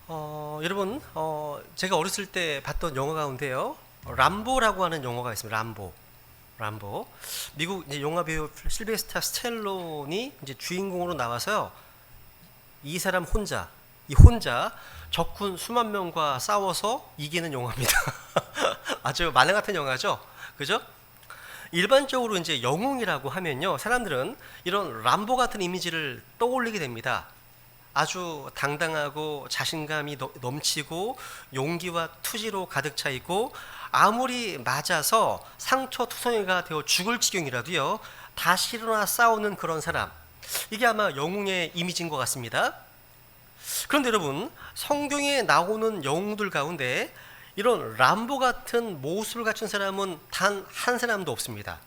여러분, 제가 어렸을 때 봤던 영화 가운데요, 람보라고 하는 영화가 있습니다. 람보. 미국 이제 영화 배우 실베스타 스텔론이 이제 주인공으로 나와서요, 이 혼자 적군 수만 명과 싸워서 이기는 영화입니다. 아주 만화 같은 영화죠, 그죠? 일반적으로 이제 영웅이라고 하면요, 사람들은 이런 람보 같은 이미지를 떠올리게 됩니다. 아주 당당하고 자신감이 넘치고 용기와 투지로 가득 차 있고, 아무리 맞아서 상처투성이가 되어 죽을 지경이라도요, 다시 일어나 싸우는 그런 사람, 이게 아마 영웅의 이미지인 것 같습니다. 그런데 여러분, 성경에 나오는 영웅들 가운데 이런 람보 같은 모습을 갖춘 사람은 단 한 사람도 없습니다.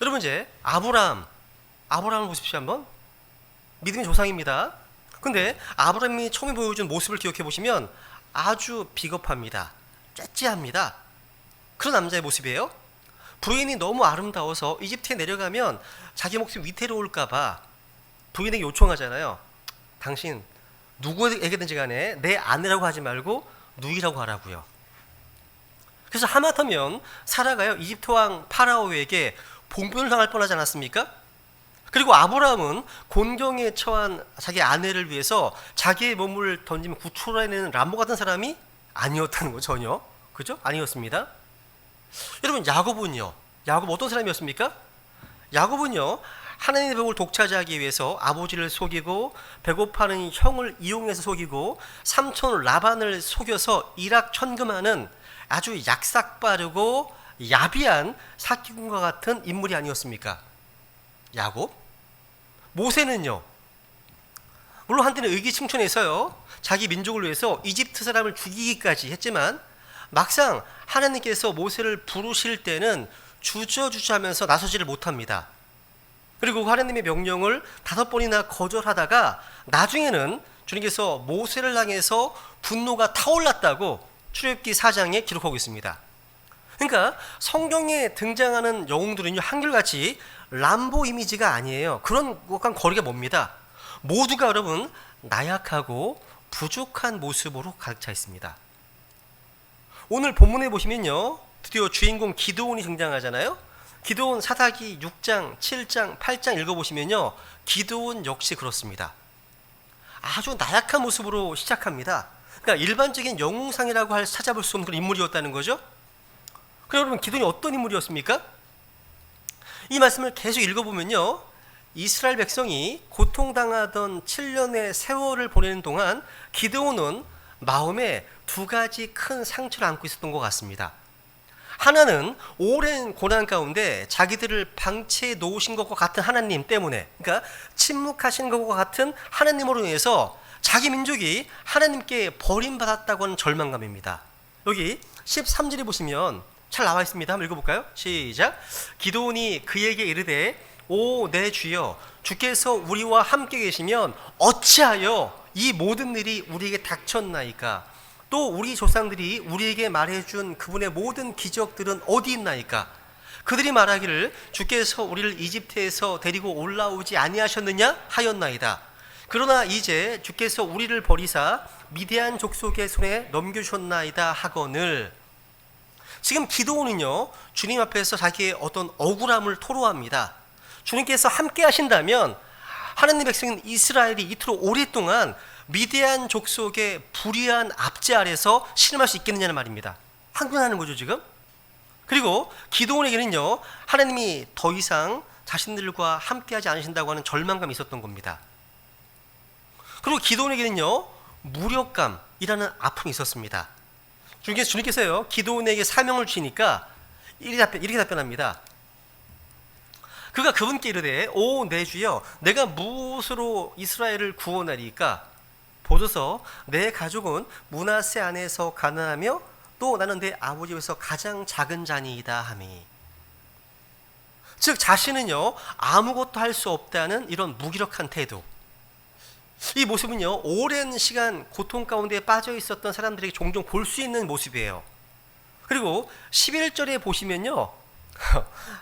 여러분, 이제 아브라함을 보십시오. 한번. 믿음의 조상입니다. 근데 아브라함이 처음에 보여준 모습을 기억해 보시면 아주 비겁합니다. 째째합니다. 그런 남자의 모습이에요. 부인이 너무 아름다워서 이집트에 내려가면 자기 목숨이 위태로울까봐 부인에게 요청하잖아요. 당신 누구에게든지 간에 내 아내라고 하지 말고 누이라고 하라고요. 그래서 하마터면 사라가요, 이집트 왕 파라오에게 봉변을 당할 뻔하지 않았습니까? 그리고 아브라함은 곤경에 처한 자기 아내를 위해서 자기의 몸을 던지며 구출해내는 람보 같은 사람이 아니었다는 거, 전혀. 그죠? 아니었습니다. 여러분, 야곱 어떤 사람이었습니까? 야곱은요, 하나님의 복을 독차지하기 위해서 아버지를 속이고, 배고파는 형을 이용해서 속이고, 삼촌 라반을 속여서 일확천금하는 아주 약삭빠르고 야비한 사기꾼과 같은 인물이 아니었습니까? 야곱? 모세는요, 물론 한때는 의기충천해서요, 자기 민족을 위해서 이집트 사람을 죽이기까지 했지만, 막상 하나님께서 모세를 부르실 때는 주저주저하면서 나서지를 못합니다. 그리고 하나님의 명령을 5번이나 거절하다가 나중에는 주님께서 모세를 향해서 분노가 타올랐다고 출애굽기 4장에 기록하고 있습니다. 그러니까 성경에 등장하는 영웅들은요, 한결같이 람보 이미지가 아니에요. 그런 것과 거리가 멉니다. 모두가 여러분 나약하고 부족한 모습으로 가득 차 있습니다. 오늘 본문에 보시면요, 드디어 주인공 기드온이 등장하잖아요. 기드온 사사기 6장, 7장, 8장 읽어보시면요, 기드온 역시 그렇습니다. 아주 나약한 모습으로 시작합니다. 그러니까 일반적인 영웅상이라고 찾아볼 수 없는 그런 인물이었다는 거죠. 그럼 여러분, 기드온이 어떤 인물이었습니까? 이 말씀을 계속 읽어보면요, 이스라엘 백성이 고통당하던 7년의 세월을 보내는 동안 기드온은 마음에 2가지 큰 상처를 안고 있었던 것 같습니다. 하나는 오랜 고난 가운데 자기들을 방치해 놓으신 것과 같은 하나님 때문에, 그러니까 침묵하신 것과 같은 하나님으로 인해서 자기 민족이 하나님께 버림받았다고 하는 절망감입니다. 여기 13절에 보시면 잘 나와 있습니다. 한번 읽어볼까요? 시작. 기드온이 그에게 이르되, 오 내 주여, 주께서 우리와 함께 계시면 어찌하여 이 모든 일이 우리에게 닥쳤나이까? 또 우리 조상들이 우리에게 말해준 그분의 모든 기적들은 어디 있나이까? 그들이 말하기를 주께서 우리를 이집트에서 데리고 올라오지 아니하셨느냐 하였나이다. 그러나 이제 주께서 우리를 버리사 미디안 족속의 손에 넘겨주셨나이다 하거늘. 지금 기드온은요, 주님 앞에서 자기의 어떤 억울함을 토로합니다. 주님께서 함께 하신다면 하나님 백성인 이스라엘이 이토록 오랫동안 미디안 족속의 불의한 압제 아래서 신음할 수 있겠느냐는 말입니다. 항변하는 거죠, 지금. 그리고 기드온에게는요, 하나님이 더 이상 자신들과 함께하지 않으신다고 하는 절망감이 있었던 겁니다. 그리고 기드온에게는요, 무력감이라는 아픔이 있었습니다. 주님께서요, 기드온에게 사명을 주시니까 이렇게 답변합니다. 그가 그분께 이르되, 오 내 주여, 내가 무엇으로 이스라엘을 구원하리까? 보소서, 내 가족은 므낫세 안에서 가난하며 또 나는 내 아버지 집에서 가장 작은 자니이다 하니. 즉 자신은요, 아무것도 할 수 없다는 이런 무기력한 태도. 이 모습은요, 오랜 시간 고통 가운데 빠져 있었던 사람들에게 종종 볼 수 있는 모습이에요. 그리고 11절에 보시면요,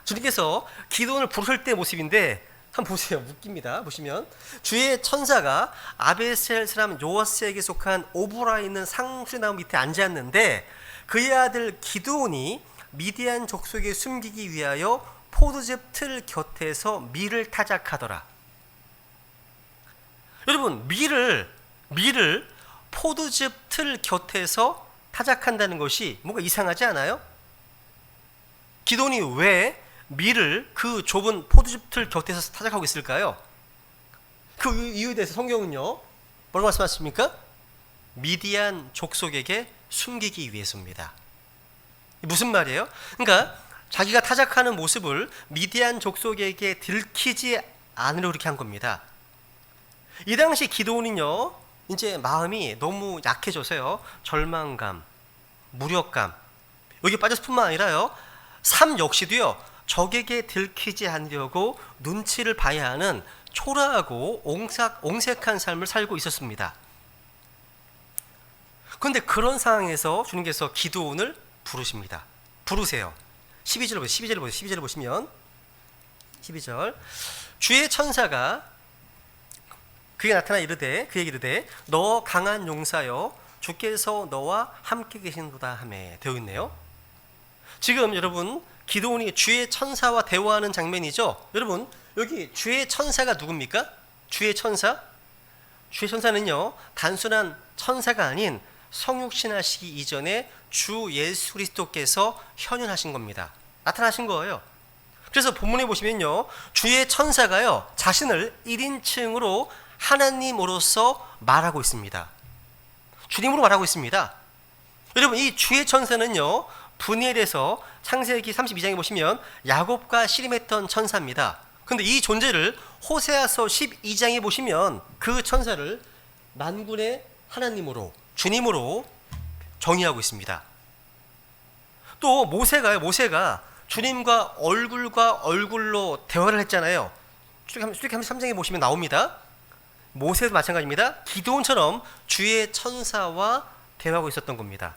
주님께서 기드온을 부르실 때 모습인데 한번 보세요. 웃깁니다. 보시면 주의 천사가 아베셀 사람 요아스에게 속한 오브라에 있는 상수나무 밑에 앉았는데 그의 아들 기드온이 미디안 족속에 숨기기 위하여 포도즙 틀 곁에서 밀을 타작하더라. 여러분, 밀을 포도즙 틀 곁에서 타작한다는 것이 뭔가 이상하지 않아요? 기드온이 왜 밀을 그 좁은 포도즙 틀 곁에서 타작하고 있을까요? 그 이유에 대해서 성경은요 뭐라고 말씀하십니까? 미디안 족속에게 숨기기 위해서입니다. 무슨 말이에요? 그러니까 자기가 타작하는 모습을 미디안 족속에게 들키지 않으려고 이렇게 한 겁니다. 이 당시 기드온은요 이제 마음이 너무 약해져서요 절망감, 무력감 여기 빠졌을 뿐만 아니라요 삶 역시도요 적에게 들키지 않으려고 눈치를 봐야 하는 초라하고 옹색한 삶을 살고 있었습니다. 그런데 그런 상황에서 주님께서 기드온을 부르십니다. 부르세요. 12절 보시면 12절 주의 천사가 그에게 나타나 그에게 이르되 너 강한 용사여 주께서 너와 함께 계신도다 하매 되어 있네요. 지금 여러분 기드온이 주의 천사와 대화하는 장면이죠. 여러분 여기 주의 천사가 누굽니까? 주의 천사는요 단순한 천사가 아닌 성육신하시기 이전에 주 예수 그리스도께서 현현하신 겁니다. 나타나신 거예요. 그래서 본문에 보시면요 주의 천사가요 자신을 1인칭으로 하나님으로서 말하고 있습니다. 주님으로 말하고 있습니다. 여러분 이 주의 천사는요 분이엘에서 창세기 32장에 보시면 야곱과 씨름했던 천사입니다. 그런데 이 존재를 호세아서 12장에 보시면 그 천사를 만군의 하나님으로 주님으로 정의하고 있습니다. 또 모세가 주님과 얼굴로 대화를 했잖아요. 출애굽기 33장에 보시면 나옵니다. 모세도 마찬가지입니다. 기드온처럼 주의 천사와 대화하고 있었던 겁니다.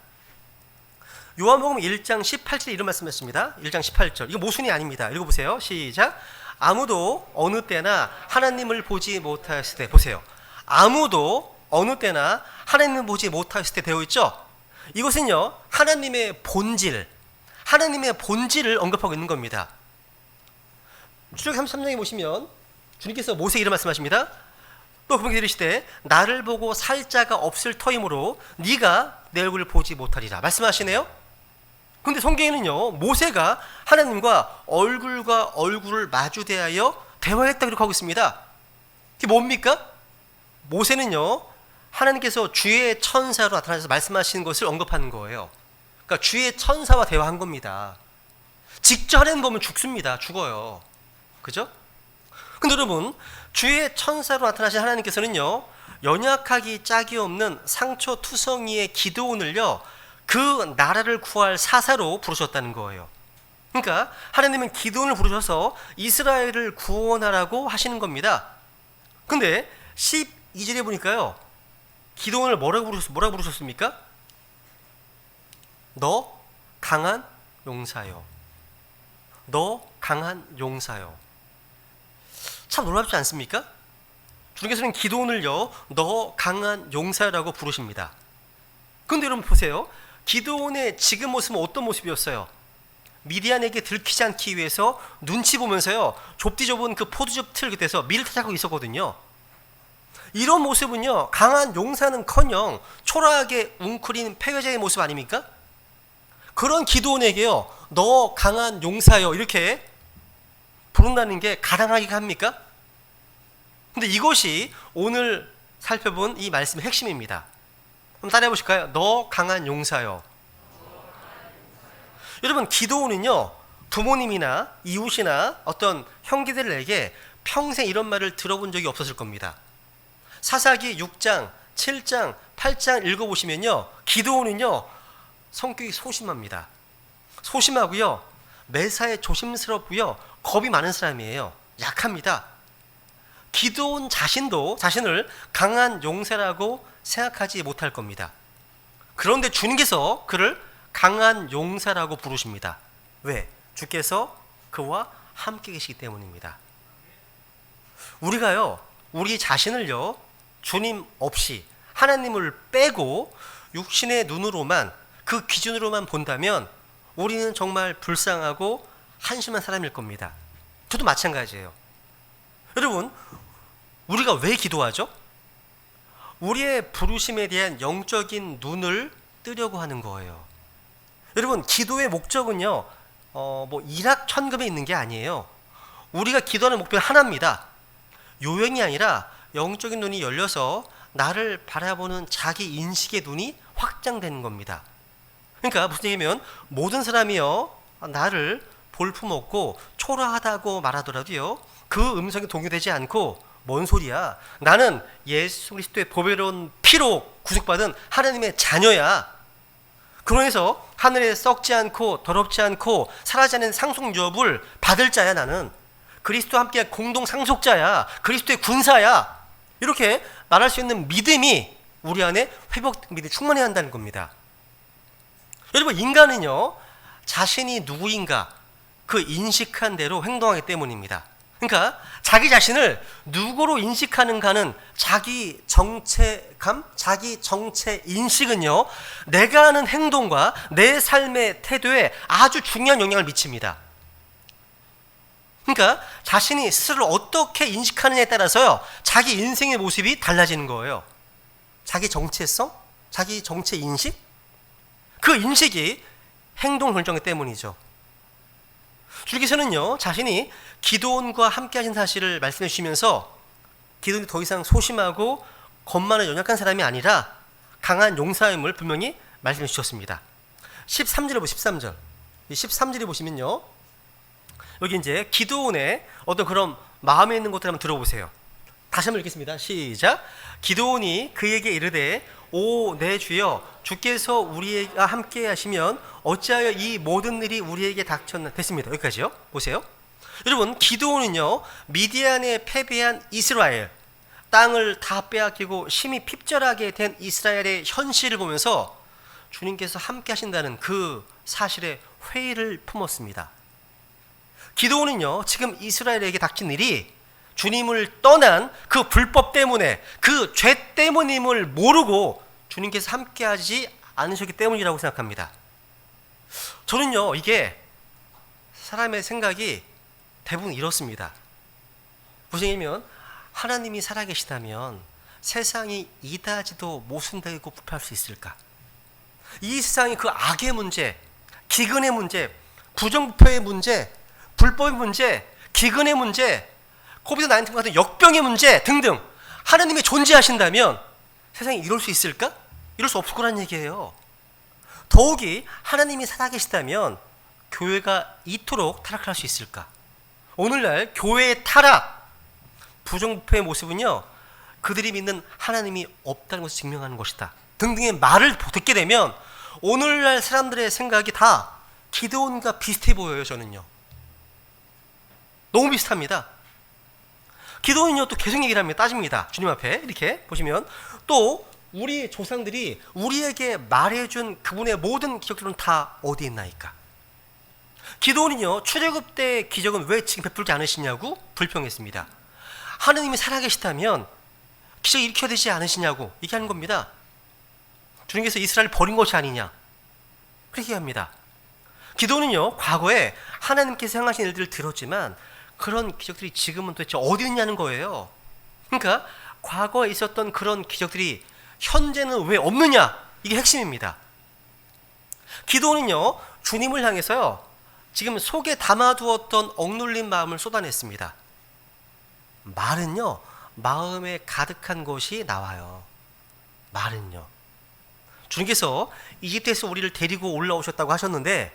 요한복음 1장 18절에 이런 말씀했습니다. 1장 18절. 이거 모순이 아닙니다. 읽어보세요. 시작. 아무도 어느 때나 하나님을 보지 못하였을 때 보세요. 아무도 어느 때나 하나님을 보지 못하였을 때 되어 있죠. 이것은요 하나님의 본질을 언급하고 있는 겁니다. 출애굽기 33장에 보시면 주님께서 모세에게 이런 말씀하십니다. 또 그분께 이르시되 나를 보고 살 자가 없을 터이므로 네가 내 얼굴을 보지 못하리라 말씀하시네요. 그런데 성경에는요 모세가 하나님과 얼굴을 마주대하여 대화했다고 이렇게 하고 있습니다. 그게 뭡니까? 모세는요 하나님께서 주의 천사로 나타나셔서 말씀하시는 것을 언급하는 거예요. 그러니까 주의 천사와 대화한 겁니다. 직접 하나님 보면 죽어요. 그죠? 근데 여러분 주의 천사로 나타나신 하나님께서는요 연약하기 짝이 없는 상처투성이의 기드온을요 그 나라를 구할 사사로 부르셨다는 거예요. 그러니까 하나님은 기드온을 부르셔서 이스라엘을 구원하라고 하시는 겁니다. 근데 12절에 보니까요 기드온을 뭐라고 부르셨습니까? 너 강한 용사여. 참 놀랍지 않습니까? 주님께서는 기드온을요 너 강한 용사라고 부르십니다. 그런데 여러분 보세요. 기드온의 지금 모습은 어떤 모습이었어요? 미디안에게 들키지 않기 위해서 눈치 보면서요 좁디 좁은 그 포도즙 틀 곁에서 밀을 타작하고 있었거든요. 이런 모습은요 강한 용사는커녕 초라하게 웅크린 패배자의 모습 아닙니까? 그런 기드온에게요 너 강한 용사여 이렇게 부른다는 게 가당하기가 합니까? 근데 이것이 오늘 살펴본 이 말씀의 핵심입니다. 한번 따라해 보실까요? 너 강한 용사여. 여러분 기드온은요 부모님이나 이웃이나 어떤 형제들에게 평생 이런 말을 들어본 적이 없었을 겁니다. 사사기 6장, 7장, 8장 읽어보시면요 기드온은요 성격이 소심합니다. 소심하고요 매사에 조심스럽고요 겁이 많은 사람이에요. 약합니다. 기드온 자신도 자신을 강한 용사라고 생각하지 못할 겁니다. 그런데 주님께서 그를 강한 용사라고 부르십니다. 왜? 주께서 그와 함께 계시기 때문입니다. 우리가요, 우리 자신을요, 주님 없이 하나님을 빼고 육신의 눈으로만, 그 기준으로만 본다면 우리는 정말 불쌍하고 한심한 사람일 겁니다. 저도 마찬가지예요. 여러분, 우리가 왜 기도하죠? 우리의 부르심에 대한 영적인 눈을 뜨려고 하는 거예요. 여러분, 기도의 목적은요, 일확천금에 있는 게 아니에요. 우리가 기도하는 목표는 하나입니다. 요령이 아니라 영적인 눈이 열려서 나를 바라보는 자기 인식의 눈이 확장되는 겁니다. 그러니까 무슨 얘기냐면, 모든 사람이요, 나를 볼품없고 초라하다고 말하더라도요, 그 음성이 동요되지 않고, 뭔 소리야, 나는 예수 그리스도의 보배로운 피로 구속받은 하나님의 자녀야. 그러해서 하늘에 썩지 않고 더럽지 않고 사라지지 않는 상속유업을 받을 자야. 나는 그리스도와 함께 공동 상속자야. 그리스도의 군사야. 이렇게 말할 수 있는 믿음이 우리 안에 회복 믿음이 충만해야 한다는 겁니다. 여러분, 인간은요, 자신이 누구인가 그 인식한 대로 행동하기 때문입니다. 그러니까 자기 자신을 누구로 인식하는가는 자기 정체감, 자기 정체 인식은요, 내가 하는 행동과 내 삶의 태도에 아주 중요한 영향을 미칩니다. 그러니까 자신이 스스로를 어떻게 인식하느냐에 따라서요, 자기 인생의 모습이 달라지는 거예요. 자기 정체성, 자기 정체 인식, 그 인식이 행동 결정이기 때문이죠. 주님께서는요, 자신이 기드온과 함께 하신 사실을 말씀해 주시면서 기드온이 더 이상 소심하고 겁 많은 연약한 사람이 아니라 강한 용사임을 분명히 말씀해 주셨습니다. 13절에 보시면 13절. 13절에 보시면요, 여기 이제 기드온의 어떤 그런 마음에 있는 것들 한번 들어보세요. 다시 한번 읽겠습니다. 시작. 기드온이 그에게 이르되, 오 내 주여, 주께서 우리와 함께 하시면 어찌하여 이 모든 일이 우리에게 닥쳤나. 됐습니다. 여기까지요. 보세요. 여러분, 기드온은요, 미디안에 패배한 이스라엘, 땅을 다 빼앗기고 심히 핍절하게 된 이스라엘의 현실을 보면서 주님께서 함께 하신다는 그 사실에 회의를 품었습니다. 기드온은요, 지금 이스라엘에게 닥친 일이 주님을 떠난 그 불법 때문에, 그 죄 때문임을 모르고 주님께서 함께 하지 않으셨기 때문이라고 생각합니다. 저는요, 이게 사람의 생각이 대부분 이렇습니다. 무엇이냐면, 하나님이 살아계시다면 세상이 이다지도 모순되고 부패할 수 있을까? 이 세상이 그 악의 문제, 기근의 문제, 부정부패의 문제, 불법의 문제, 기근의 문제, 코비드-19 같은 역병의 문제 등등, 하나님이 존재하신다면 세상이 이럴 수 있을까? 이럴 수 없을 거란 얘기예요. 더욱이 하나님이 살아계시다면 교회가 이토록 타락할 수 있을까? 오늘날 교회의 타락, 부정부패의 모습은요, 그들이 믿는 하나님이 없다는 것을 증명하는 것이다 등등의 말을 듣게 되면 오늘날 사람들의 생각이 다 기드온과 비슷해 보여요. 저는요, 너무 비슷합니다. 기드온은요, 또 계속 얘기를 합니다. 따집니다. 주님 앞에 이렇게 보시면, 또 우리 조상들이 우리에게 말해준 그분의 모든 기적들은 다 어디에 있나이까? 기드온은요, 출애굽 때 기적은 왜 지금 베풀지 않으시냐고 불평했습니다. 하느님이 살아계시다면 기적 일으켜야 되지 않으시냐고 얘기하는 겁니다. 주님께서 이스라엘을 버린 것이 아니냐, 그렇게 합니다. 기드온은요, 과거에 하나님께서 행하신 일들을 들었지만 그런 기적들이 지금은 도대체 어디 있냐는 거예요. 그러니까 과거에 있었던 그런 기적들이 현재는 왜 없느냐, 이게 핵심입니다. 기드온은요, 주님을 향해서요, 지금 속에 담아두었던 억눌린 마음을 쏟아냈습니다. 말은요, 마음에 가득한 것이 나와요. 말은요. 주님께서 이집트에서 우리를 데리고 올라오셨다고 하셨는데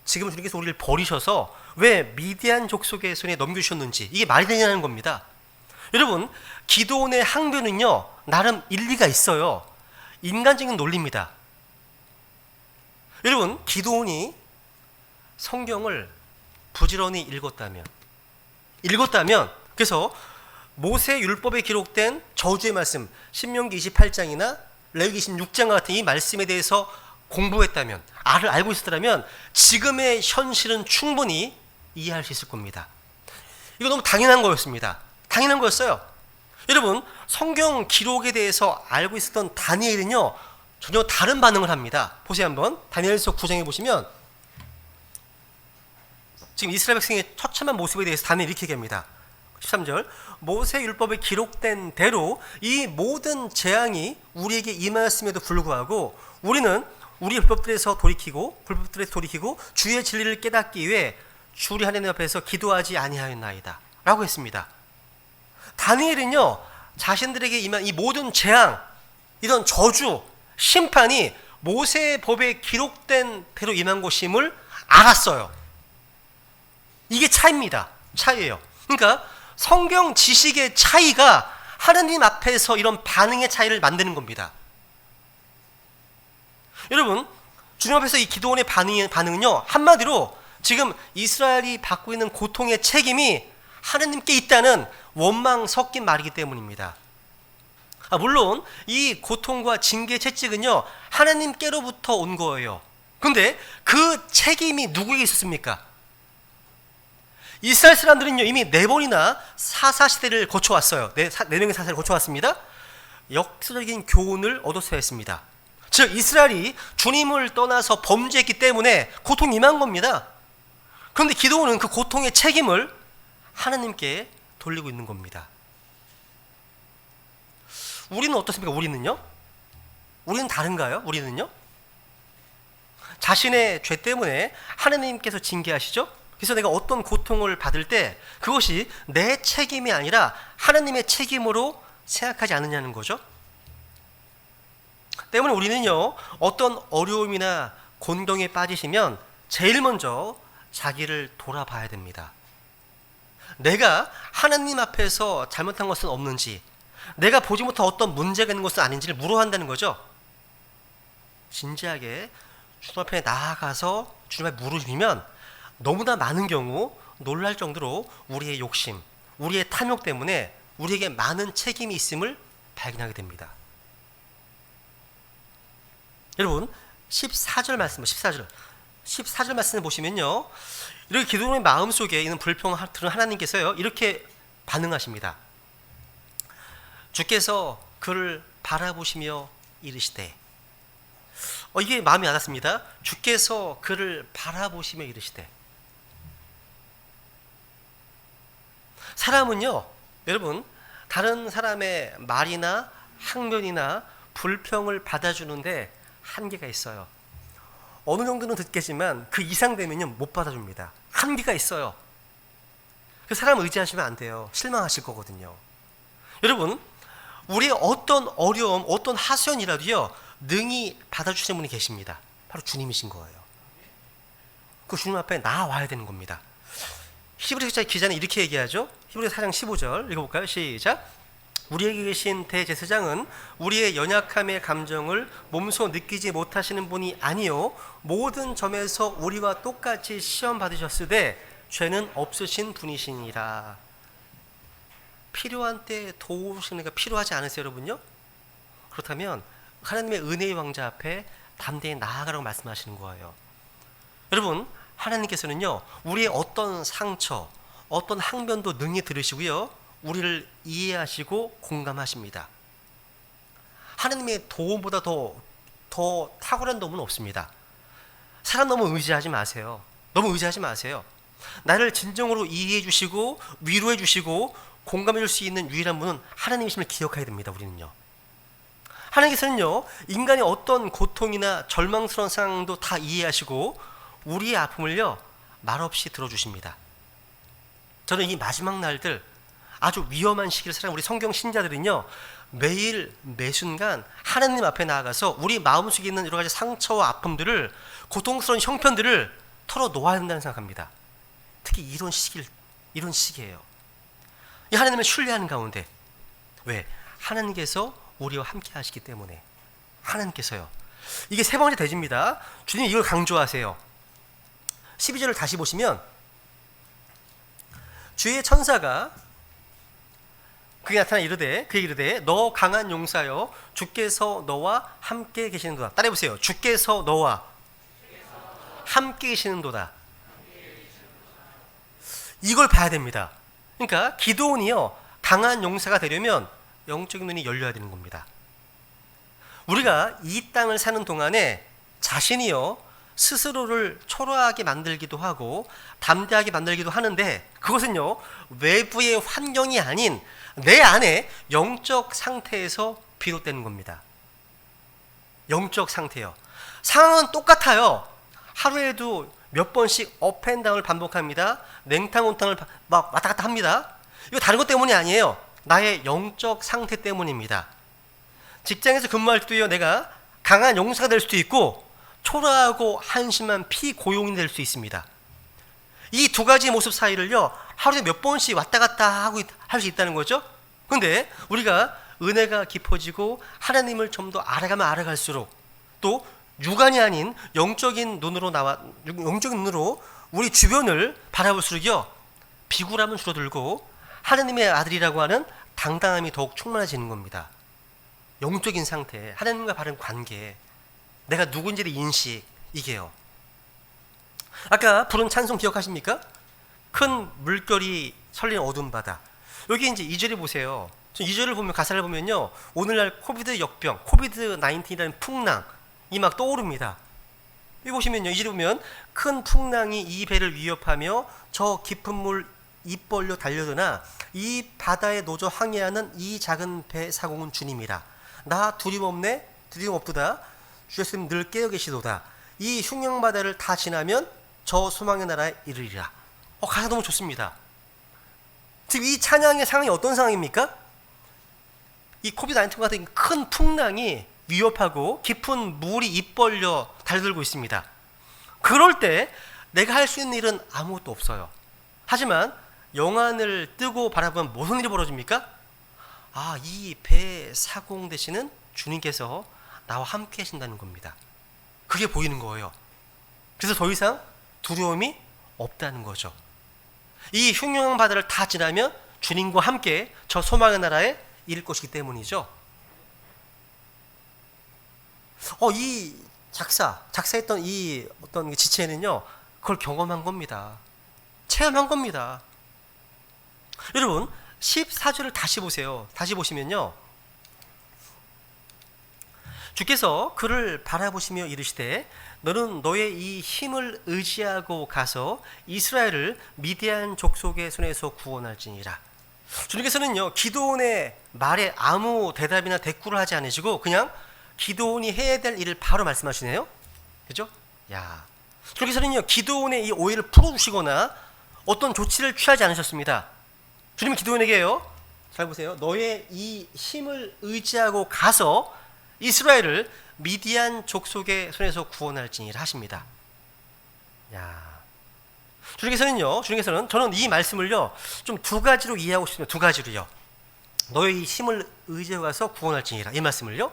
지금 주님께서 우리를 버리셔서 왜 미디안 족속의 손에 넘겨주셨는지, 이게 말이 되냐는 겁니다. 여러분, 기드온의 항변은요, 나름 일리가 있어요. 인간적인 논리입니다. 여러분, 기드온이 성경을 부지런히 읽었다면, 그래서 모세 율법에 기록된 저주의 말씀, 신명기 28장이나 레위기 26장 같은 이 말씀에 대해서 공부했다면, 알고 있었다면 지금의 현실은 충분히 이해할 수 있을 겁니다. 이거 너무 당연한 거였습니다. 당연한 거였어요. 여러분, 성경 기록에 대해서 알고 있었던 다니엘은요, 전혀 다른 반응을 합니다. 보세요 한번. 다니엘서 9장에 보시면 지금 이스라엘 백성의 처참한 모습에 대해서 다니엘이 이렇게 얘기합니다. 13절, 모세 율법에 기록된 대로 이 모든 재앙이 우리에게 임하였음에도 불구하고 우리는 우리 율법들에서 돌이키고 불법들에서 돌이키고 주의 진리를 깨닫기 위해 주리 하나님 앞에서 기도하지 아니하였나이다 라고 했습니다. 다니엘은요, 자신들에게 임한 이 모든 재앙, 이런 저주, 심판이 모세의 법에 기록된 대로 임한 것임을 알았어요. 이게 차이입니다. 차이예요. 그러니까 성경 지식의 차이가 하나님 앞에서 이런 반응의 차이를 만드는 겁니다. 여러분, 주님 앞에서 이 기도원의 반응은요, 한마디로 지금 이스라엘이 받고 있는 고통의 책임이 하나님께 있다는 원망 섞인 말이기 때문입니다. 물론 이 고통과 징계 채찍은요, 하나님께로부터 온 거예요. 그런데 그 책임이 누구에게 있었습니까? 이스라엘 사람들은요, 이미 4번이나 사사시대를 거쳐왔어요. 4명의 사사를 거쳐왔습니다. 역사적인 교훈을 얻었어야 했습니다. 즉 이스라엘이 주님을 떠나서 범죄했기 때문에 고통이 임한 겁니다. 그런데 기도원은 그 고통의 책임을 하나님께 돌리고 있는 겁니다. 우리는 어떻습니까? 우리는 다른가요? 우리는요? 자신의 죄 때문에 하나님께서 징계하시죠? 그래서 내가 어떤 고통을 받을 때 그것이 내 책임이 아니라 하나님의 책임으로 생각하지 않느냐는 거죠. 때문에 우리는요, 어떤 어려움이나 곤경에 빠지시면 제일 먼저 자기를 돌아봐야 됩니다. 내가 하나님 앞에서 잘못한 것은 없는지, 내가 보지 못한 어떤 문제가 있는 것은 아닌지를 물어야 한다는 거죠. 진지하게 주님 앞에 나아가서 주님 앞에 물어주면 너무나 많은 경우 놀랄 정도로 우리의 욕심, 우리의 탐욕 때문에 우리에게 많은 책임이 있음을 발견하게 됩니다. 여러분, 14절 말씀을 보시면요, 이렇게 기도원의 마음속에 있는 불평을 들은 하나님께서요, 이렇게 반응하십니다. 주께서 그를 바라보시며 이르시되, 이게 마음이 와닿습니다. 주께서 그를 바라보시며 이르시되. 사람은요, 여러분, 다른 사람의 말이나 항변이나 불평을 받아주는데 한계가 있어요. 어느 정도는 듣겠지만 그 이상 되면요, 못 받아줍니다. 한계가 있어요. 그 사람 의지하시면 안 돼요. 실망하실 거거든요. 여러분, 우리의 어떤 어려움, 어떤 하소연이라도요, 능히 받아주시는 분이 계십니다. 바로 주님이신 거예요. 그 주님 앞에 나와야 되는 겁니다. 히브리서 기자는 이렇게 얘기하죠. 히브리서 4장 15절 읽어볼까요? 시작. 우리에게 계신 대제사장은 우리의 연약함의 감정을 몸소 느끼지 못하시는 분이 아니요 모든 점에서 우리와 똑같이 시험 받으셨으되 죄는 없으신 분이시니라. 필요한 때 도우시는 게 필요하지 않으세요, 여러분요? 그렇다면 하나님의 은혜의 왕자 앞에 담대히 나아가라고 말씀하시는 거예요. 여러분, 하나님께서는요, 우리의 어떤 상처, 어떤 항변도 능히 들으시고요, 우리를 이해하시고 공감하십니다. 하나님의 도움보다 더 탁월한 도움은 없습니다. 사람 너무 의지하지 마세요. 너무 의지하지 마세요. 나를 진정으로 이해해 주시고 위로해 주시고 공감해 줄 수 있는 유일한 분은 하나님이심을 기억해야 됩니다. 우리는요. 하나님께서는요, 인간의 어떤 고통이나 절망스러운 상황도 다 이해하시고 우리의 아픔을요, 말없이 들어주십니다. 저는 이 마지막 날들, 아주 위험한 시기를 살아가는 우리 성경 신자들은요, 매일 매순간 하나님 앞에 나아가서 우리 마음속에 있는 여러 가지 상처와 아픔들을, 고통스러운 형편들을 털어놓아야 한다는 생각합니다. 특히 이런 시기예요. 이 하나님을 신뢰하는 가운데. 왜? 하나님께서 우리와 함께 하시기 때문에. 하나님께서요. 이게 세 번째 대지입니다. 주님이 이걸 강조하세요. 12절을 다시 보시면 주의 천사가 그에게 나타나 그에게 이르되 너 강한 용사여 주께서 너와 함께 계시는도다. 따라해보세요. 주께서 너와 함께 계시는도다. 이걸 봐야 됩니다. 그러니까 기도원이요, 강한 용사가 되려면 영적인 눈이 열려야 되는 겁니다. 우리가 이 땅을 사는 동안에 자신이요 스스로를 초라하게 만들기도 하고 담대하게 만들기도 하는데, 그것은요 외부의 환경이 아닌 내 안에 영적 상태에서 비롯되는 겁니다. 영적 상태요. 상황은 똑같아요. 하루에도 몇 번씩 업앤다운을 반복합니다. 냉탕온탕을 막 왔다 갔다 합니다. 이거 다른 것 때문이 아니에요. 나의 영적 상태 때문입니다. 직장에서 근무할 때도요, 내가 강한 용사가 될 수도 있고 초라하고 한심한 피고용이 될 수 있습니다. 이 두 가지 모습 사이를요 하루에 몇 번씩 왔다 갔다 하고 할 수 있다는 거죠. 근데 우리가 은혜가 깊어지고 하나님을 좀 더 알아가면 알아갈수록, 또 육안이 아닌 영적인 눈으로 우리 주변을 바라볼수록요 비굴함은 줄어들고 하나님의 아들이라고 하는 당당함이 더욱 충만해지는 겁니다. 영적인 상태, 하나님과 바른 관계, 내가 누군지의 인식, 이게요. 아까 부른 찬송 기억하십니까? 큰 물결이 설린 어두운 바다. 여기 이제 2절에 보세요. 2절을 보면, 가사를 보면요, 오늘날 코비드 역병, 코비드 19이라는 풍랑이 막 떠오릅니다. 여기 보시면요, 2절에 보면 큰 풍랑이 이 배를 위협하며 저 깊은 물 입 벌려 달려드나 이 바다에 노저 항해하는 이 작은 배 사공은 주님이라. 나 두려움없도다. 주 예수님 늘 깨어 계시도다. 이 흉령 바다를 다 지나면 저 소망의 나라에 이르리라. 가사 너무 좋습니다. 지금 이 찬양의 상황이 어떤 상황입니까? 이 코비드 19 같은 큰 풍랑이 위협하고 깊은 물이 입 벌려 달려들고 있습니다. 그럴 때 내가 할 수 있는 일은 아무것도 없어요. 하지만 영안을 뜨고 바라보면 무슨 일이 벌어집니까? 이 배 사공 되시는 주님께서 나와 함께 하신다는 겁니다. 그게 보이는 거예요. 그래서 더 이상 두려움이 없다는 거죠. 이 흉흉한 바다를 다 지나면 주님과 함께 저 소망의 나라에 이를 것이기 때문이죠. 이 작사했던 이 어떤 지체는요, 그걸 경험한 겁니다. 체험한 겁니다. 여러분, 14절을 다시 보세요. 다시 보시면요, 주께서 그를 바라보시며 이르시되 너는 너의 이 힘을 의지하고 가서 이스라엘을 미디안 족속의 손에서 구원할지니라. 주님께서는요, 기드온의 말에 아무 대답이나 대꾸를 하지 않으시고 그냥 기드온이 해야 될 일을 바로 말씀하시네요. 그죠? 주님께서는요, 기드온의 이 오해를 풀어주시거나 어떤 조치를 취하지 않으셨습니다. 주님은 기드온에게요, 잘 보세요, 너의 이 힘을 의지하고 가서 이스라엘을 미디안 족속의 손에서 구원할지니라 하십니다. 주님께서는 저는 이 말씀을요 좀 두 가지로 이해하고 싶습니다. 두 가지로요. 너의 이 힘을 의지하고 가서 구원할지니라, 이 말씀을요.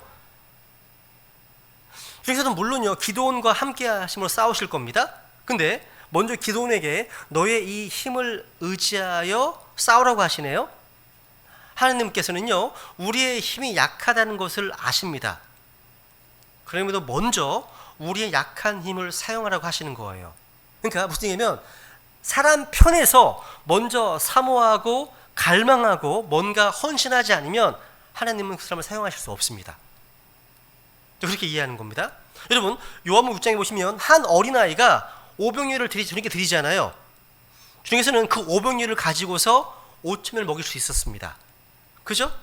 주님께서는 물론요 기드온과 함께 하심으로 싸우실 겁니다. 근데 먼저 기드온에게 너의 이 힘을 의지하여 싸우라고 하시네요. 하나님께서는요 우리의 힘이 약하다는 것을 아십니다. 그럼에도 먼저 우리의 약한 힘을 사용하라고 하시는 거예요. 그러니까 무슨 얘기냐면, 사람 편에서 먼저 사모하고 갈망하고 뭔가 헌신하지 않으면 하나님은 그 사람을 사용하실 수 없습니다. 그렇게 이해하는 겁니다. 여러분, 요한복음 6장에 보시면 한 어린아이가 오병이어를 주님께 드리잖아요. 주님께서는 그 오병이어를 가지고서 5,000명을 먹일 수 있었습니다. 그죠?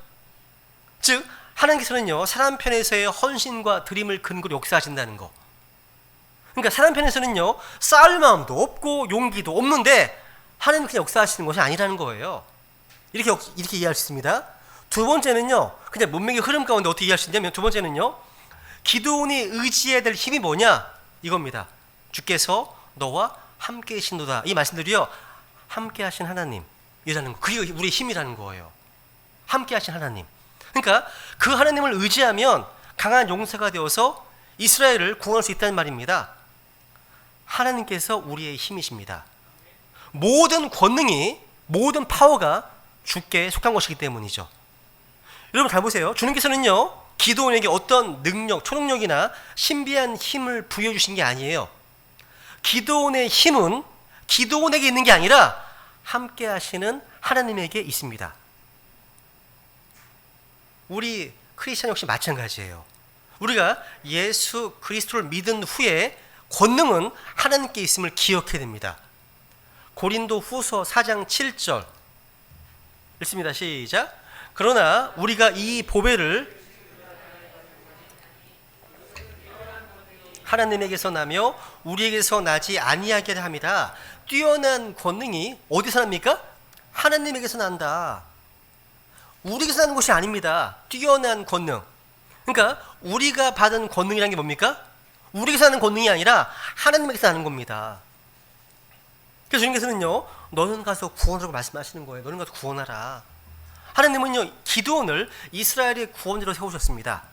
즉 하나님께서는요 사람 편에서의 헌신과 드림을 근거로 역사하신다는 거. 그러니까 사람 편에서는요 싸울 마음도 없고 용기도 없는데 하나님 그냥 역사하시는 것이 아니라는 거예요. 이렇게 이해할 수 있습니다. 두 번째는요, 그냥 문맥의 흐름 가운데 어떻게 이해할 수 있냐면, 두 번째는요, 기드온이 의지해야 될 힘이 뭐냐, 이겁니다. 주께서 너와 함께 계신도다. 이 말씀들이요 함께 하신 하나님이라는 거, 그게 우리의 힘이라는 거예요. 함께 하신 하나님. 그러니까 그 하나님을 의지하면 강한 용사가 되어서 이스라엘을 구원할 수 있다는 말입니다. 하나님께서 우리의 힘이십니다. 모든 권능이, 모든 파워가 주께 속한 것이기 때문이죠. 여러분 잘 보세요. 주님께서는요 기드온에게 어떤 능력, 초능력이나 신비한 힘을 부여주신 게 아니에요. 기드온의 힘은 기드온에게 있는 게 아니라 함께 하시는 하나님에게 있습니다. 우리 크리스찬 역시 마찬가지예요. 우리가 예수 그리스도를 믿은 후에 권능은 하나님께 있음을 기억해야 됩니다. 고린도 후서 4장 7절 읽습니다. 시작. 그러나 우리가 이 보배를 하나님에게서 나며 우리에게서 나지 아니하게 합니다. 뛰어난 권능이 어디서 납니까? 하나님에게서 난다. 우리에게서 나는 것이 아닙니다. 뛰어난 권능. 그러니까 우리가 받은 권능이라는 게 뭡니까? 우리에게서 나는 권능이 아니라 하나님에게서 나는 겁니다. 그래서 주님께서는요, 너는 가서 구원하라고 말씀하시는 거예요. 너는 가서 구원하라. 하나님은요, 기드온을 이스라엘의 구원자로 세우셨습니다.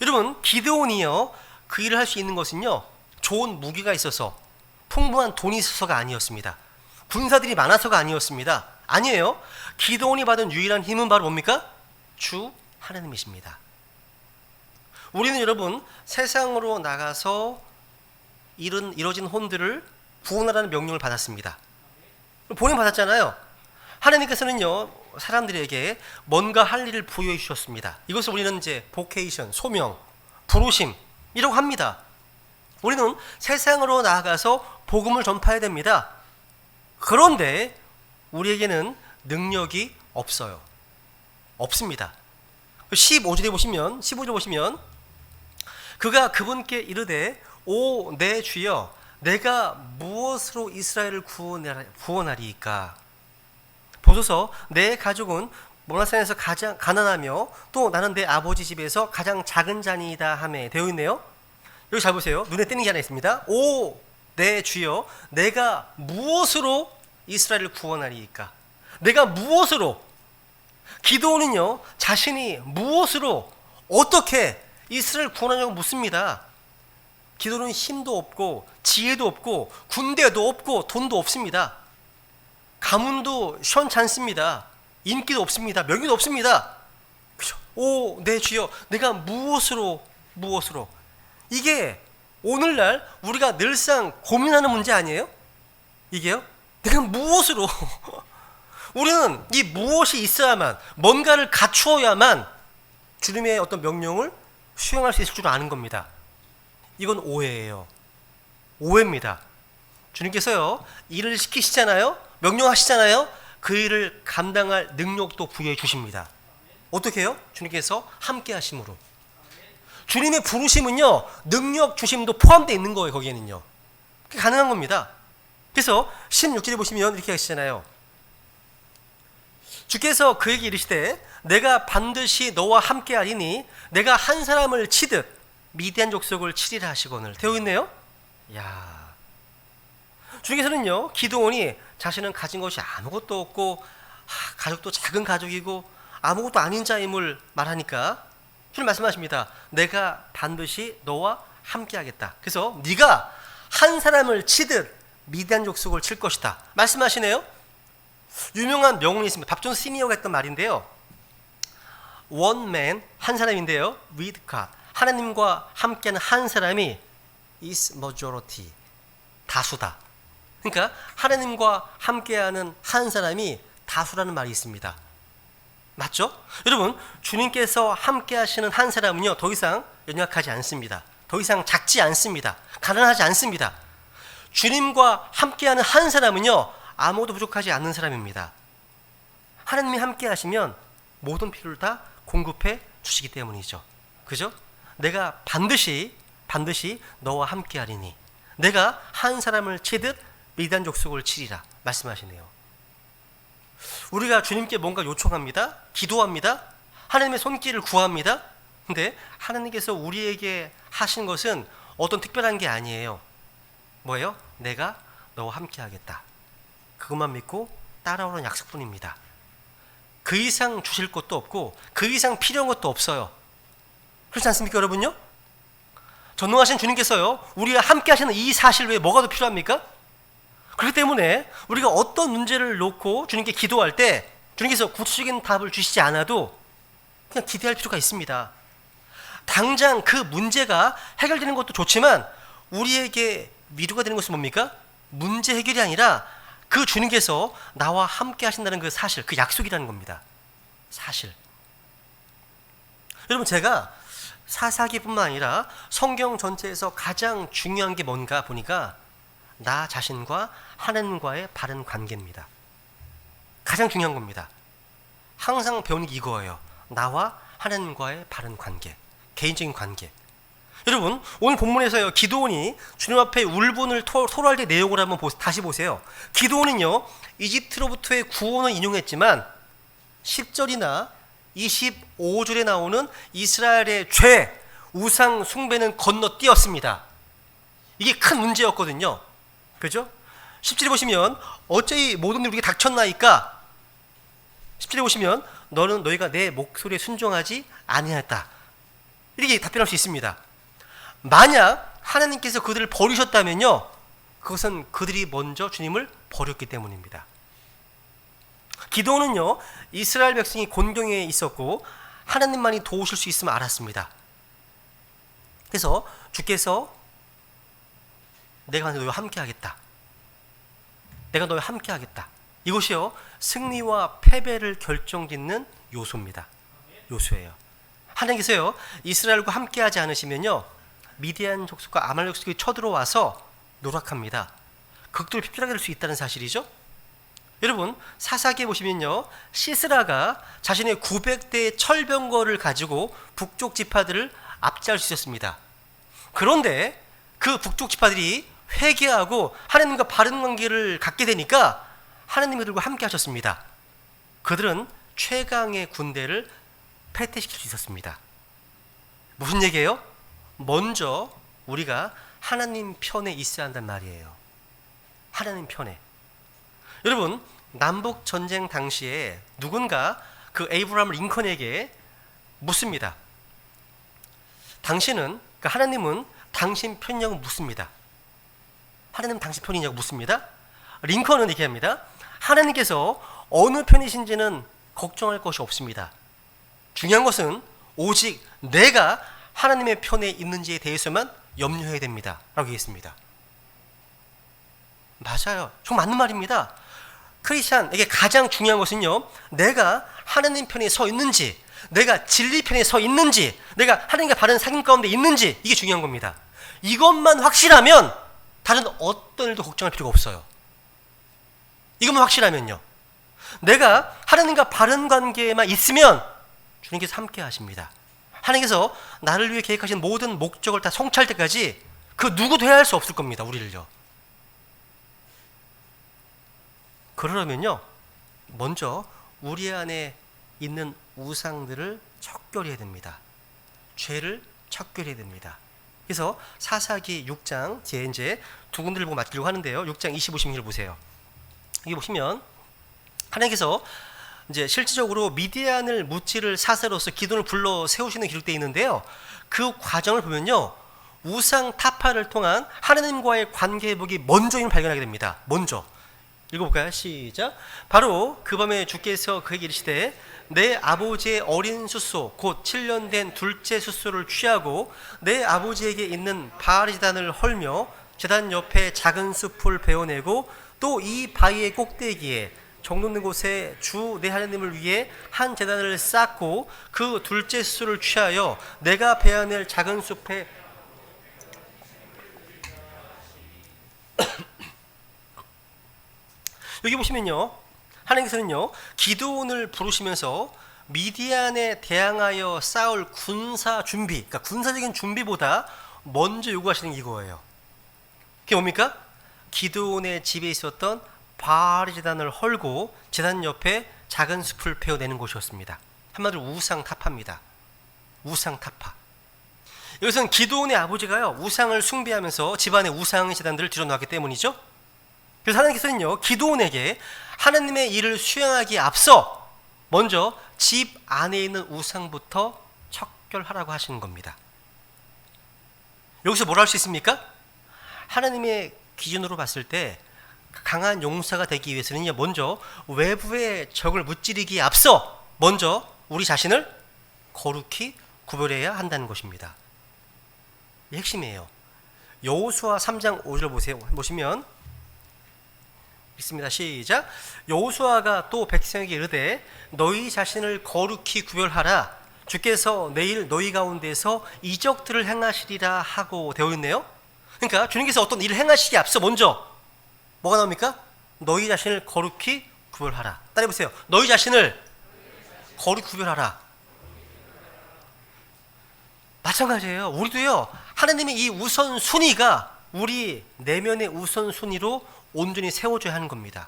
여러분, 기드온이요, 그 일을 할 수 있는 것은요, 좋은 무기가 있어서, 풍부한 돈이 있어서가 아니었습니다. 군사들이 많아서가 아니었습니다. 아니에요. 기드온이 받은 유일한 힘은 바로 뭡니까? 주 하나님이십니다. 우리는 여러분, 세상으로 나가서 이뤄진 혼들을 구원하라는 명령을 받았습니다. 본인 받았잖아요. 하나님께서는요, 사람들에게 뭔가 할 일을 부여해 주셨습니다. 이것을 우리는 이제 보케이션, 소명, 부르심이라고 합니다. 우리는 세상으로 나아가서 복음을 전파해야 됩니다. 그런데 우리에게는 능력이 없어요. 없습니다. 15절에 보시면 그가 그분께 이르되 오 내 주여 내가 무엇으로 이스라엘을 구원하리이까? 보소서 내 가족은 모나산에서 가장 가난하며 또 나는 내 아버지 집에서 가장 작은 자니이다 하매 되어 있네요. 여기 잘 보세요. 눈에 띄는 게 하나 있습니다. 오 내 주여 내가 무엇으로 이스라엘을 구원하리이까? 내가 무엇으로? 기드온은요 자신이 무엇으로 어떻게 이스라엘을 구원하냐고 묻습니다. 기드온은 힘도 없고 지혜도 없고 군대도 없고 돈도 없습니다. 가문도 시원치 않습니다. 인기도 없습니다. 명예도 없습니다. 그죠? 오, 내 주여, 내가 무엇으로? 이게 오늘날 우리가 늘상 고민하는 문제 아니에요? 이게요? 내가 무엇으로? 우리는 이 무엇이 있어야만, 뭔가를 갖추어야만 주님의 어떤 명령을 수행할 수 있을 줄 아는 겁니다. 이건 오해예요. 오해입니다. 주님께서요, 일을 시키시잖아요? 명령하시잖아요? 그 일을 감당할 능력도 부여해 주십니다. 어떻게 해요? 주님께서 함께 하심으로. 주님의 부르심은요, 능력 주심도 포함되어 있는 거예요, 거기에는요. 그게 가능한 겁니다. 그래서 16절에 보시면 이렇게 하시잖아요. 주께서 그에게 이르시되 내가 반드시 너와 함께 하리니 내가 한 사람을 치듯 미디안 족속을 치리라 하시거늘 되어 있네요. 야, 주님께서는요, 기드온이 자신은 가진 것이 아무것도 없고 가족도 작은 가족이고 아무것도 아닌 자임을 말하니까 주님 말씀하십니다. 내가 반드시 너와 함께 하겠다. 그래서 네가 한 사람을 치듯 미디안 족속을 칠 것이다 말씀하시네요. 유명한 명언이 있습니다. 밥존 시니어가 했던 말인데요. One man, 한 사람인데요. With God, 하나님과 함께하는 한 사람이 is majority, 다수다. 그러니까 하나님과 함께하는 한 사람이 다수라는 말이 있습니다. 맞죠? 여러분, 주님께서 함께하시는 한 사람은요, 더 이상 연약하지 않습니다. 더 이상 작지 않습니다. 가난하지 않습니다. 주님과 함께하는 한 사람은요, 아무도 부족하지 않는 사람입니다. 하나님이 함께하시면 모든 필요를 다 공급해 주시기 때문이죠. 그죠? 내가 반드시 너와 함께하리니 내가 한 사람을 치듯 미디안 족속을 치리라 말씀하시네요. 우리가 주님께 뭔가 요청합니다. 기도합니다. 하나님의 손길을 구합니다. 근데 하나님께서 우리에게 하신 것은 어떤 특별한 게 아니에요. 뭐예요? 내가 너와 함께 하겠다. 그것만 믿고 따라오는 약속뿐입니다. 그 이상 주실 것도 없고 그 이상 필요한 것도 없어요. 그렇지 않습니까, 여러분요? 전능하신 주님께서요, 우리가 함께 하시는 이 사실 외에 뭐가 더 필요합니까? 그렇기 때문에 우리가 어떤 문제를 놓고 주님께 기도할 때 주님께서 구체적인 답을 주시지 않아도 그냥 기대할 필요가 있습니다. 당장 그 문제가 해결되는 것도 좋지만 우리에게 위로가 되는 것은 뭡니까? 문제 해결이 아니라 그 주님께서 나와 함께 하신다는 그 사실, 그 약속이라는 겁니다. 사실. 여러분, 제가 사사기뿐만 아니라 성경 전체에서 가장 중요한 게 뭔가 보니까 나 자신과 하나님과의 바른 관계입니다. 가장 중요한 겁니다. 항상 배우는 게 이거예요. 나와 하나님과의 바른 관계, 개인적인 관계. 여러분, 오늘 본문에서요, 기드온이 주님 앞에 울분을 토로할 때 내용을 한번 다시 보세요. 기드온은요, 이집트로부터의 구원을 인용했지만 10절이나 25절에 나오는 이스라엘의 죄, 우상 숭배는 건너뛰었습니다. 이게 큰 문제였거든요. 그죠? 10절에 보시면 어찌 모든 일이 우리에게 닥쳤나이까? 10절에 보시면 너희가 내 목소리에 순종하지 아니하였다. 이렇게 답변할 수 있습니다. 만약 하나님께서 그들을 버리셨다면요, 그것은 그들이 먼저 주님을 버렸기 때문입니다. 기드온은요, 이스라엘 백성이 곤경에 있었고 하나님만이 도우실 수 있음을 알았습니다. 그래서 주께서 내가 너희와 함께 하겠다. 내가 너희와 함께 하겠다. 이것이요, 승리와 패배를 결정짓는 요소입니다. 요소예요. 하나님께서요, 이스라엘과 함께 하지 않으시면요, 미디안 족속과 아말렉 족속이 쳐들어와서 노력합니다. 극도로 핍절하게 될 수 있다는 사실이죠. 여러분, 사사기에 보시면요, 시스라가 자신의 900대의 철병거를 가지고 북쪽 지파들을 압제할 수 있었습니다. 그런데 그 북쪽 지파들이 회개하고 하나님과 바른 관계를 갖게 되니까 하나님이 그들과 함께 하셨습니다. 그들은 최강의 군대를 패퇴시킬 수 있었습니다. 무슨 얘기예요? 먼저 우리가 하나님 편에 있어야 한단 말이에요. 하나님 편에. 여러분, 남북 전쟁 당시에 누군가 그 에이브라함 링컨에게 묻습니다. 당신은, 그러니까 하나님은 당신 편이냐고 묻습니다. 하나님은 당신 편이냐고 묻습니다. 링컨은 이렇게 합니다. 하나님께서 어느 편이신지는 걱정할 것이 없습니다. 중요한 것은 오직 내가 하나님의 편에 있는지에 대해서만 염려해야 됩니다. 라고 얘기했습니다. 맞아요. 정말 맞는 말입니다. 크리스찬에게 가장 중요한 것은요, 내가 하나님 편에 서 있는지, 내가 진리 편에 서 있는지, 내가 하나님과 바른 사귐 가운데 있는지, 이게 중요한 겁니다. 이것만 확실하면 다른 어떤 일도 걱정할 필요가 없어요. 이것만 확실하면요, 내가 하나님과 바른 관계에만 있으면 주님께서 함께 하십니다. 하나님께서 나를 위해 계획하신 모든 목적을 다 성취할 때까지 그 누구도 해야 할 수 없을 겁니다. 우리를요. 그러려면요, 먼저 우리 안에 있는 우상들을 척결해야 됩니다. 죄를 척결해야 됩니다. 그래서 사사기 6장, 제 이제 두 군데를 보고 맡기려고 하는데요, 6장 25, 26을 보세요. 여기 보시면 하나님께서 이제 실질적으로 미디안을 무찌를 사세로서 기도를 불러 세우시는 기록되어 있는데요, 그 과정을 보면요, 우상 타파를 통한 하나님과의 관계 회복이 먼저임을 발견하게 됩니다. 먼저 읽어볼까요? 시작. 바로 그 밤에 주께서 그에게 이르시되 내 아버지의 어린 숫소 곧 7년 된 둘째 숫소를 취하고 내 아버지에게 있는 바알제단을 헐며 제단 옆에 작은 숲을 베어내고 또 이 바위의 꼭대기에 정 놓는 곳에 주 내 하나님을 위해 한 제단을 쌓고 그 둘째 숫소를 취하여 내가 베어낼 작은 숲에 여기 보시면요, 하나님께서는요, 기드온을 부르시면서 미디안에 대항하여 싸울 군사 준비, 그러니까 군사적인 준비보다 먼저 요구하시는 게 이거예요. 그게 뭡니까? 기드온의 집에 있었던 바알의 제단을 헐고 제단 옆에 작은 숲을 베어내는 곳이었습니다. 한마디로 우상 타파입니다. 우상 타파. 이것은 기드온의 아버지가요, 우상을 숭배하면서 집안의 우상 제단들을 들여놓았기 때문이죠. 그래서 하나님께서는요, 기드온에게 하나님의 일을 수행하기에 앞서 먼저 집 안에 있는 우상부터 척결하라고 하시는 겁니다. 여기서 뭘 할 수 있습니까? 하나님의 기준으로 봤을 때 강한 용사가 되기 위해서는요, 먼저 외부의 적을 무찌르기에 앞서 먼저 우리 자신을 거룩히 구별해야 한다는 것입니다. 이 핵심이에요. 여호수아 3장 5절 보시면 있습니다. 시작. 여호수아가 또 백성에게 이르되 너희 자신을 거룩히 구별하라. 주께서 내일 너희 가운데서 이적들을 행하시리라 하고 되어 있네요. 그러니까 주님께서 어떤 일을 행하시기 앞서 먼저 뭐가 나옵니까? 너희 자신을 거룩히 구별하라. 따라해보세요. 너희 자신을 거룩히 구별하라. 마찬가지예요. 우리도요, 하나님의 이 우선순위가 우리 내면의 우선순위로 온전히 세워져야 하는 겁니다.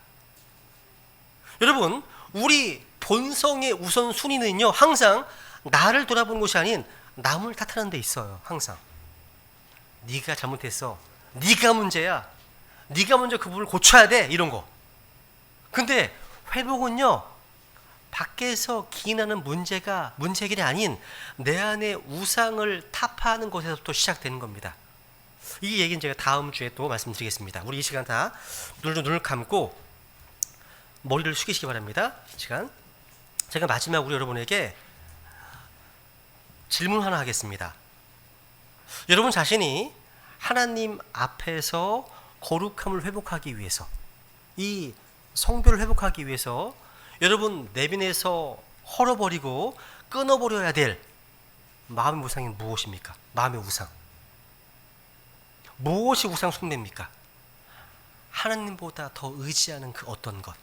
여러분, 우리 본성의 우선순위는요, 항상 나를 돌아보는 것이 아닌 남을 탓하는 데 있어요. 항상 네가 잘못했어, 네가 문제야, 네가 먼저 그 부분을 고쳐야 돼, 이런 거. 근데 회복은요, 밖에서 기인하는 문제가 문제 해결이 아닌 내 안의 우상을 타파하는 것에서부터 시작되는 겁니다. 이 얘기는 제가 다음 주에 또 말씀드리겠습니다. 우리 이 시간 다 눈을 감고 머리를 숙이시기 바랍니다. 이 시간 제가 마지막으로 여러분에게 질문 하나 하겠습니다. 여러분 자신이 하나님 앞에서 거룩함을 회복하기 위해서, 이 성별을 회복하기 위해서 여러분 내면에서 헐어버리고 끊어버려야 될 마음의 우상이 무엇입니까? 마음의 우상. 무엇이 우상 숭배입니까? 하나님보다 더 의지하는 그 어떤 것,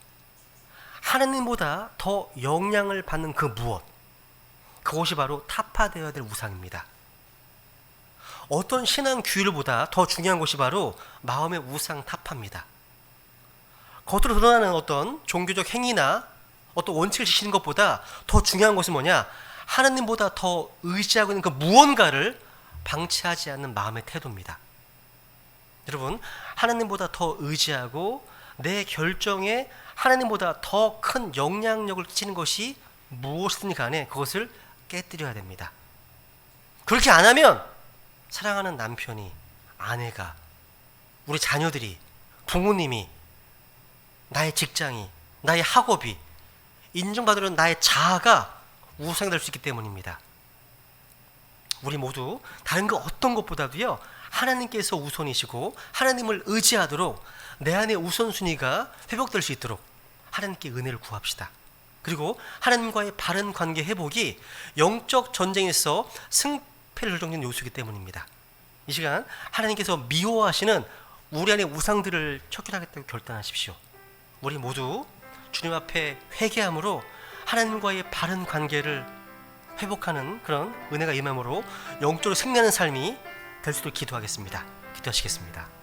하나님보다 더 영향을 받는 그 무엇, 그것이 바로 타파되어야 될 우상입니다. 어떤 신앙 규율보다 더 중요한 것이 바로 마음의 우상 타파입니다. 겉으로 드러나는 어떤 종교적 행위나 어떤 원칙을 지키는 것보다 더 중요한 것은 뭐냐? 하나님보다 더 의지하고 있는 그 무언가를 방치하지 않는 마음의 태도입니다. 여러분, 하나님보다 더 의지하고 내 결정에 하나님보다 더 큰 영향력을 끼치는 것이 무엇이든 간에 그것을 깨뜨려야 됩니다. 그렇게 안 하면 사랑하는 남편이, 아내가, 우리 자녀들이, 부모님이, 나의 직장이, 나의 학업이, 인정받으려는 나의 자아가 우상이 될 수 있기 때문입니다. 우리 모두 다른 거 어떤 것보다도요, 하나님께서 우선이시고 하나님을 의지하도록 내 안의 우선순위가 회복될 수 있도록 하나님께 은혜를 구합시다. 그리고 하나님과의 바른 관계 회복이 영적 전쟁에서 승패를 결정짓는 요소이기 때문입니다. 이 시간 하나님께서 미워하시는 우리 안의 우상들을 척결하겠다고 결단하십시오. 우리 모두 주님 앞에 회개함으로 하나님과의 바른 관계를 회복하는 그런 은혜가 임함으로 영적으로 승리하는 삶이 될 수 있도록 기도하겠습니다. 기도하시겠습니다.